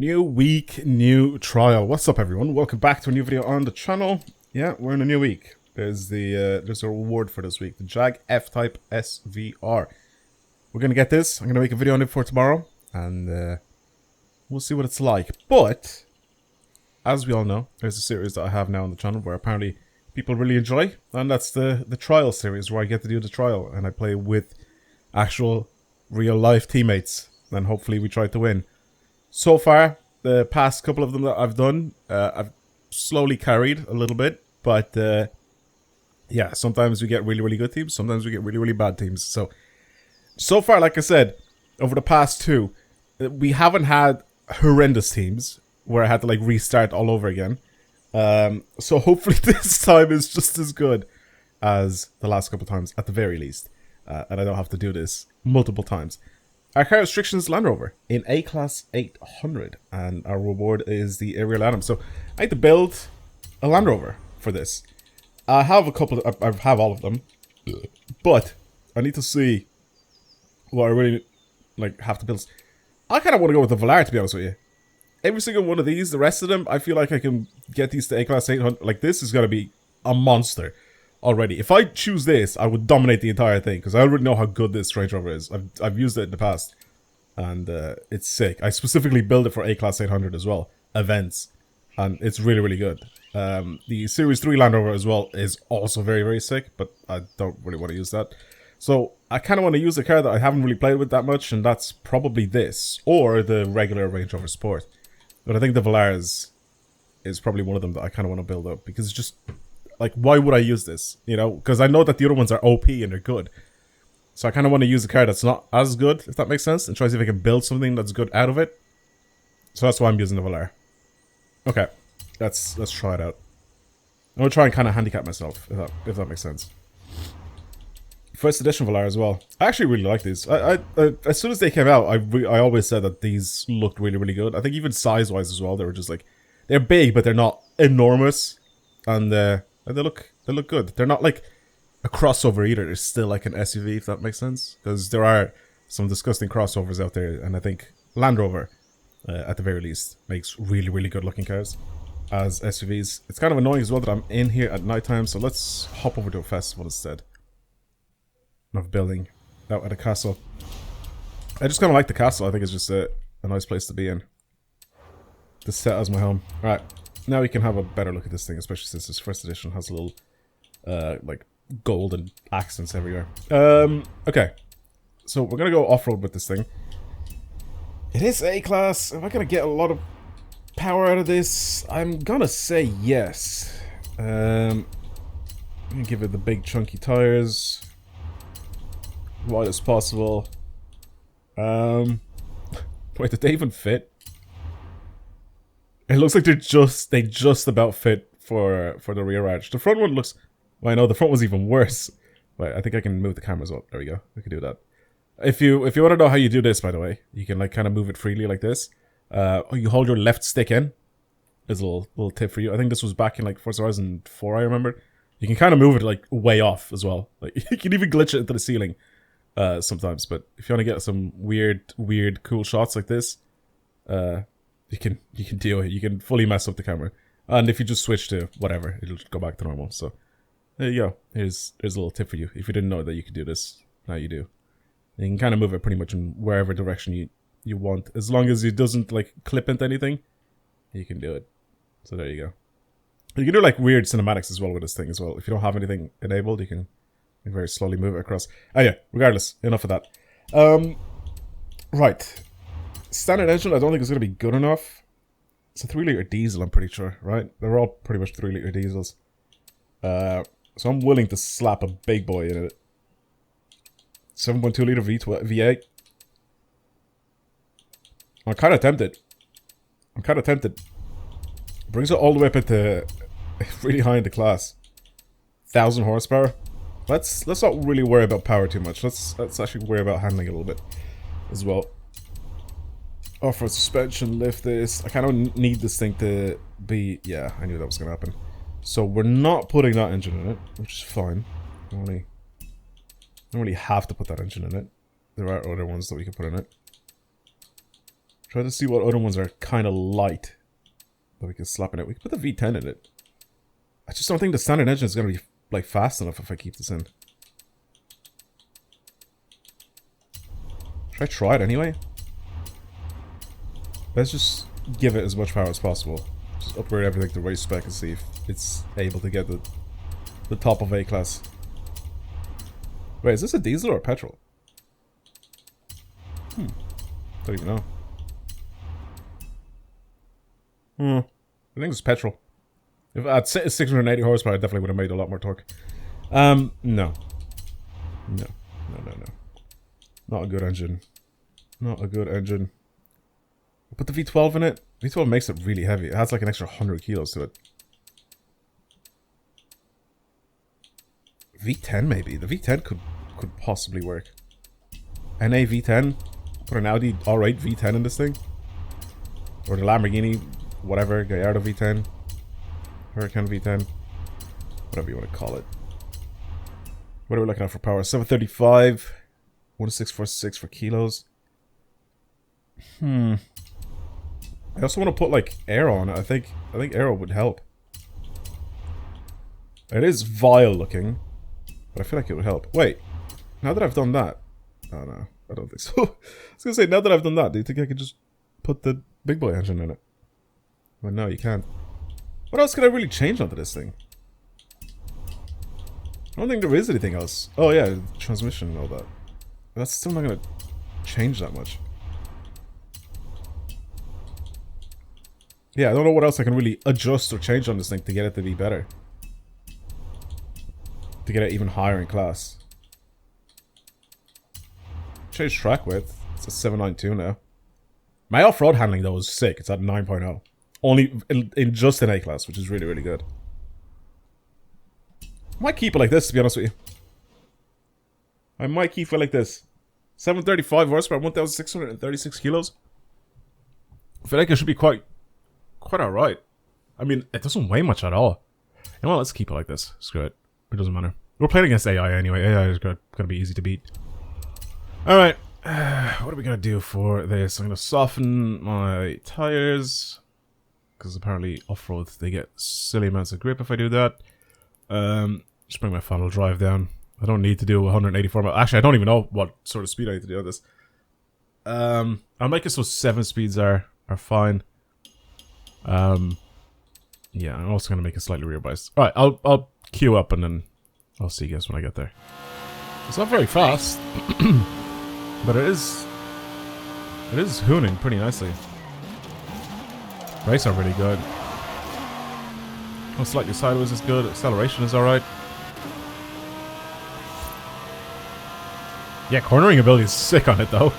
New week, new trial. What's up, everyone? Welcome back to a new video on the channel. Yeah, we're in a new week. There's a reward for this week, the Jag F-Type SVR. We're gonna get this. I'm gonna make a video on it for tomorrow, and we'll see what it's like. But as we all know, there's a series that I have now on the channel where apparently people really enjoy, and that's the trial series, where I get to do the trial and I play with actual real life teammates, and hopefully we try to win. So far, the past couple of them that I've done, I've slowly carried a little bit, but yeah, sometimes we get really good teams, sometimes we get really bad teams. So far, like I said, over the past two, we haven't had horrendous teams where I had to like restart all over again. So hopefully this time is just as good as the last couple times, at the very least, and I don't have to do this multiple times. Our car restriction is Land Rover in A-Class 800, and our reward is the aerial atom. So I need to build a Land Rover for this. I have a couple of, I have all of them, but I need to see what I really like have to build. I kind of want to go with the Velar, to be honest with you. Every single one of these, the rest of them, I feel like I can get these to A-Class 800. Like, this is going to be a monster already. If I choose this, I would dominate the entire thing, because I already know how good this Range Rover is. I've used it in the past, and it's sick. I specifically built it for A-Class 800 as well, events, and it's really good. The Series 3 Land Rover as well is also very sick, but I don't really want to use that. So I kind of want to use a car that I haven't really played with that much, and that's probably this, or the regular Range Rover Sport. But I think the Velar is probably one of them that I kind of want to build up, because it's just, like, why would I use this? You know, because I know that the other ones are OP and they're good. So I kind of want to use a car that's not as good, if that makes sense, and try to see if I can build something that's good out of it. So that's why I'm using the Velar. Okay, let's try it out. I'm gonna try and kind of handicap myself, if that makes sense. First edition Velar as well. I actually really like these. I as soon as they came out, I always said that these looked really good. I think even size-wise as well, they were just like, they're big, but they're not enormous, and they look good. They're not like a crossover either. They're still like an SUV, if that makes sense, because there are some disgusting crossovers out there, and I think Land Rover, at the very least, makes really good looking cars as SUVs. It's kind of annoying as well that I'm in here at nighttime, so let's hop over to a festival instead of building out at a castle. I just kind of like the castle. I think it's just a nice place to be in, to set as my home. Alright, now we can have a better look at this thing, especially since this first edition has a little like golden accents everywhere. Okay, so we're gonna go off-road with this thing. It is A-Class. Am I gonna get a lot of power out of this? I'm gonna say yes. I'm gonna give it the big chunky tires, wide as possible. Wait, did they even fit? It looks like they just about fit for the rear edge. The front one looks, well, I know the front was even worse. Wait, I think I can move the cameras up. There we go. We can do that. If you want to know how you do this, by the way, you can like kind of move it freely like this. You hold your left stick in. There's a little tip for you. I think this was back in like Forza Horizon 4, I remember. You can kind of move it like way off as well. Like you can even glitch it into the ceiling sometimes. But if you want to get some weird cool shots like this, you can do it. You can fully mess up the camera. And if you just switch to whatever, it'll go back to normal. So there you go. Here's a little tip for you. If you didn't know that you could do this, now you do. And you can kind of move it pretty much in wherever direction you want. As long as it doesn't like clip into anything, you can do it. So there you go. You can do like weird cinematics as well with this thing as well. If you don't have anything enabled, you can very slowly move it across. Oh yeah, regardless, enough of that. Right. Standard engine, I don't think it's going to be good enough. It's a 3-liter diesel, I'm pretty sure, right? They're all pretty much 3-liter diesels. So I'm willing to slap a big boy in it. 7.2-liter V8. I'm kind of tempted. Brings it all the way up into really high in the class. 1,000 horsepower. Let's not really worry about power too much. Let's actually worry about handling a little bit as well. Off-road suspension, lift this. I kind of need this thing to be... Yeah, I knew that was going to happen. So we're not putting that engine in it, which is fine. I don't really have to put that engine in it. There are other ones that we can put in it. Try to see what other ones are kind of light that we can slap in it. We can put the V10 in it. I just don't think the standard engine is going to be like fast enough if I keep this in. Should I try it anyway? Let's just give it as much power as possible. Just upgrade everything to race spec and see if it's able to get the top of A-class. Wait, is this a diesel or a petrol? Don't even know. I think it's petrol. If at 680 horsepower, I definitely would have made a lot more torque. No. No. Not a good engine. Not a good engine. Put the V12 in it. V12 makes it really heavy. It has like an extra 100 kilos to it. V10 maybe. The V10 could possibly work. NA V10. Put an Audi R8 V10 in this thing. Or the Lamborghini, whatever, Gallardo V10. Hurricane V10. Whatever you want to call it. What are we looking at for power? 735. 1646 for kilos. I also want to put like aero on it. I think aero would help. It is vile looking, but I feel like it would help. Wait, now that I've done that, oh no, I don't think so. I was gonna say, now that I've done that, do you think I could just put the big boy engine in it? Well, no, you can't. What else could I really change onto this thing? I don't think there is anything else. Oh yeah, transmission and all that. But that's still not gonna change that much. Yeah, I don't know what else I can really adjust or change on this thing to get it to be better. To get it even higher in class. Change track width. It's a 792 now. My off-road handling though is sick. It's at 9.0. Only in just an A-class, which is really, really good. I might keep it like this, to be honest with you. I might keep it like this. 735 horsepower, 1,636 kilos. I feel like it should be quite alright. I mean, it doesn't weigh much at all. You know what, let's keep it like this. Screw it. It doesn't matter. We're playing against AI anyway. AI is gonna be easy to beat. Alright. What are we gonna do for this? I'm gonna soften my tires. Because apparently off-road, they get silly amounts of grip if I do that. Just bring my final drive down. I don't need to do 184 miles. Actually, I don't even know what sort of speed I need to do on this. I'll make it so 7 speeds are fine. Yeah, I'm also gonna make it slightly rear biased. Alright, I'll queue up and then I'll see you guys when I get there. It's not very fast, but it is hooning pretty nicely. Brakes are really good. Oh, slightly sideways is good. Acceleration is alright. Yeah, cornering ability is sick on it though.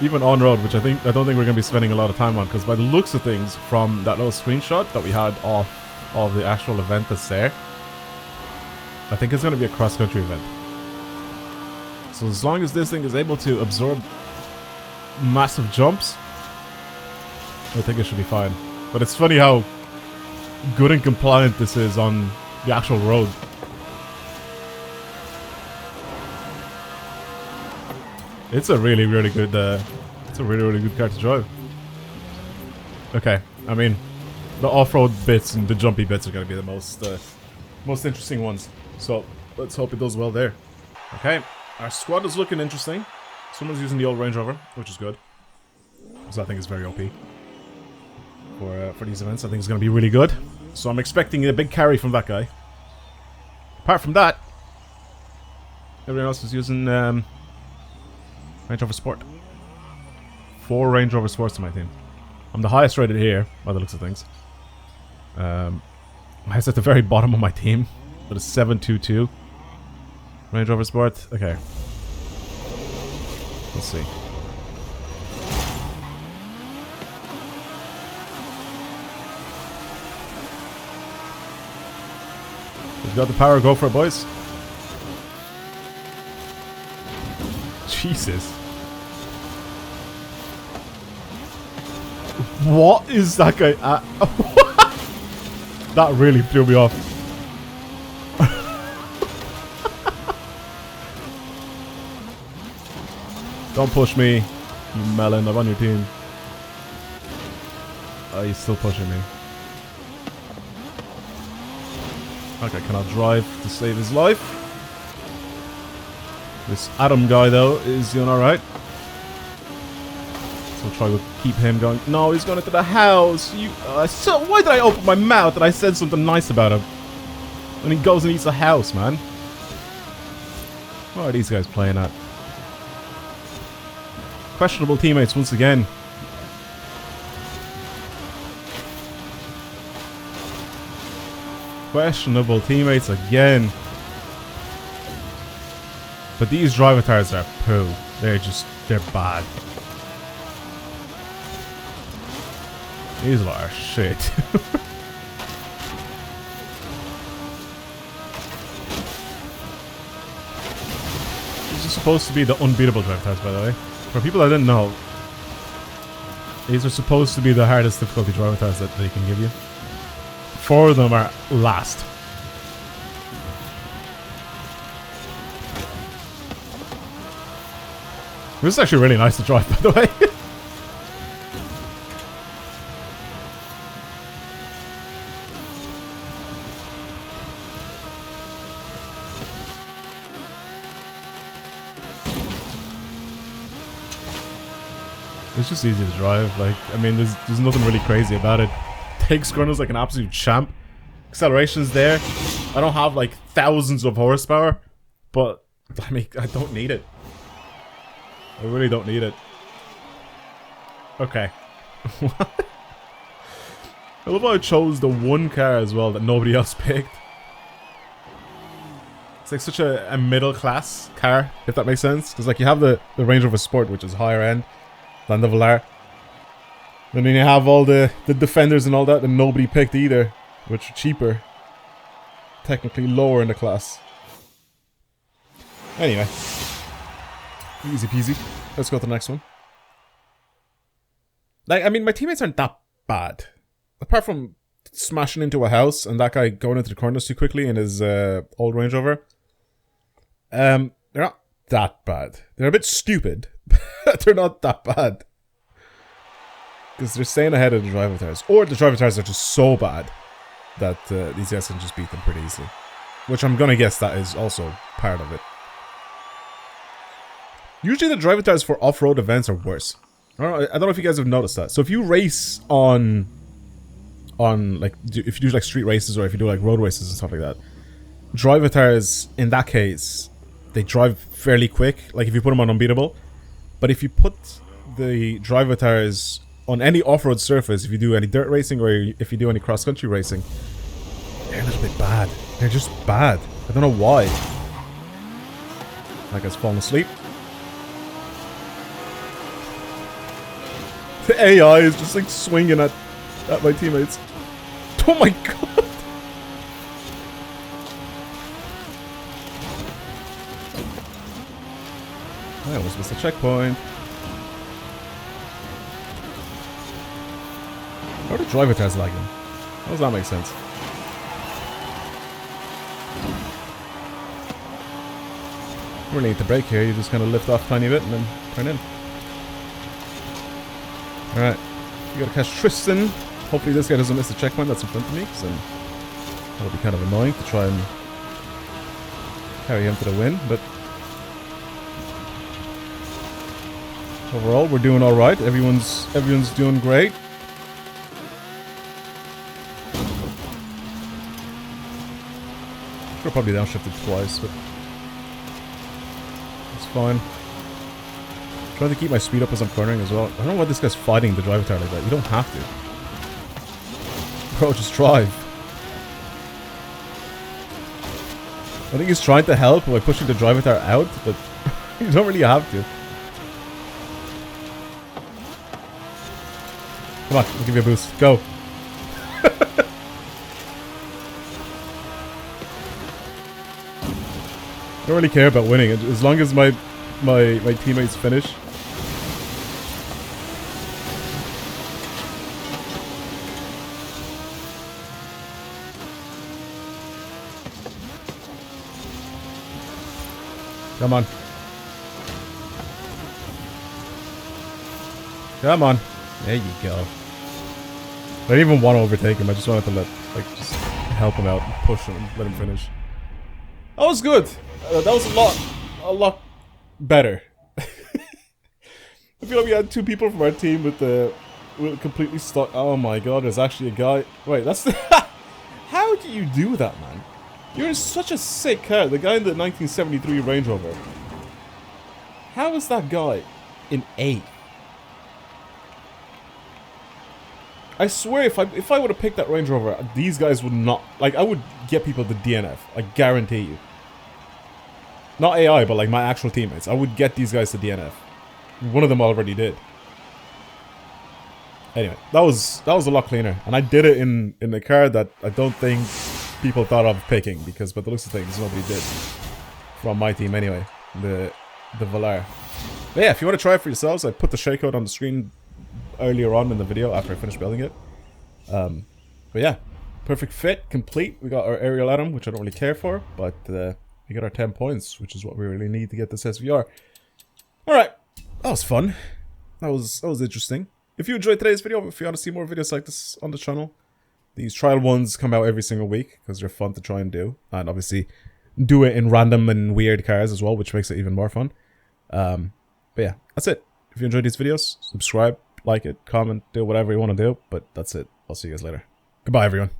Even on road, which I don't think we're gonna be spending a lot of time on, because by the looks of things from that little screenshot that we had of the actual event that's there, I think it's gonna be a cross-country event. So as long as this thing is able to absorb massive jumps, I think it should be fine. But it's funny how good and compliant this is on the actual road. It's a really, really good. It's a really, really good car to drive. Okay, I mean, the off-road bits and the jumpy bits are going to be the most interesting ones. So let's hope it does well there. Okay, our squad is looking interesting. Someone's using the old Range Rover, which is good, because I think it's very OP for these events. I think it's going to be really good. So I'm expecting a big carry from that guy. Apart from that, everyone else is using Range Rover Sport. 4 Range Rover Sports to my team. I'm the highest rated here, by the looks of things. Highest at the very bottom of my team, with a 722 Range Rover Sport. Okay. Let's see. We've got the power, go for it, boys. Jesus. What is that guy at? That really threw me off. Don't push me. You melon, I'm on your team. Oh, he's still pushing me. Okay, cannot drive to save his life. This Adam guy, though, is doing alright. So we'll try to keep him going. No, he's going into the house. So why did I open my mouth and I said something nice about him? And he goes and eats the house, man. What are these guys playing at? Questionable teammates once again. Questionable teammates again. But these drive tires are poo. They're bad. These lot are shit. These are supposed to be the unbeatable drive tires, by the way. For people that didn't know, these are supposed to be the hardest difficulty drive tires that they can give you. 4 of them are last. This is actually really nice to drive, by the way. It's just easy to drive. Like, I mean, there's nothing really crazy about it. Takes corners like an absolute champ. Acceleration's there. I don't have like thousands of horsepower, but I mean, I don't need it. I really don't need it. Okay. I love how I chose the one car as well that nobody else picked. It's like such a middle class car, if that makes sense. Because like you have the Range Rover Sport, which is higher end than the Velar. And then you have all the Defenders and all that nobody picked either, which are cheaper. Technically lower in the class. Anyway. Easy peasy. Let's go to the next one. Like, I mean, my teammates aren't that bad. Apart from smashing into a house and that guy going into the corners too quickly in his old Range Rover. They're not that bad. They're a bit stupid, but they're not that bad. Because they're staying ahead of the driver tires. Or the driver tires are just so bad that these guys can just beat them pretty easily. Which I'm going to guess that is also part of it. Usually the driver tires for off-road events are worse. I don't know if you guys have noticed that. So if you race on like, if you do like street races or if you do like road races and stuff like that, driver tires, in that case, they drive fairly quick. Like if you put them on unbeatable. But if you put the driver tires on any off-road surface, if you do any dirt racing or if you do any cross-country racing, they're a little bit bad. They're just bad. I don't know why. That guy's falling asleep. The AI is just like swinging at my teammates. Oh my god! I almost missed a checkpoint. How are the driver tires lagging? How does that make sense? You really need to brake here, you just kind of lift off a tiny bit and then turn in. Alright, we gotta catch Tristan. Hopefully this guy doesn't miss the checkpoint that's in front of me, because then that'll be kind of annoying to try and carry him to the win, but overall we're doing alright. Everyone's doing great. Should have probably downshifted twice, but it's fine. Trying to keep my speed up as I'm cornering as well. I don't know why this guy's fighting the driver tire like that. You don't have to. Bro, just drive. I think he's trying to help by pushing the driver tire out, but you don't really have to. Come on, I'll give you a boost. Go. I don't really care about winning, as long as my teammates finish. Come on. Come on. There you go. I didn't even want to overtake him. I just wanted to just help him out, push him, and let him finish. That was good. That was a lot better. I feel like we had two people from our team with completely stuck. Oh my god, there's actually a guy. Wait, that's the. How do you do that, man? You're in such a sick car. The guy in the 1973 Range Rover. How is that guy in 8th? I swear, if I would have picked that Range Rover, these guys would not. Like, I would get people to DNF. I guarantee you. Not AI, but like my actual teammates. I would get these guys to DNF. One of them already did. Anyway, that was a lot cleaner, and I did it in a car that I don't think people thought of picking, because by the looks of things, nobody did from my team anyway. The Velar. But yeah, if you want to try it for yourselves, I put the shake code on the screen earlier on in the video after I finished building it. But yeah, perfect fit, complete. We got our aerial atom, which I don't really care for, but we got our 10 points, which is what we really need to get this SVR. All right. That was fun. That was interesting. If you enjoyed today's video, if you want to see more videos like this on the channel, these trial ones come out every single week because they're fun to try and do. And obviously, do it in random and weird cars as well, which makes it even more fun. But yeah, that's it. If you enjoyed these videos, subscribe, like it, comment, do whatever you want to do. But that's it. I'll see you guys later. Goodbye, everyone.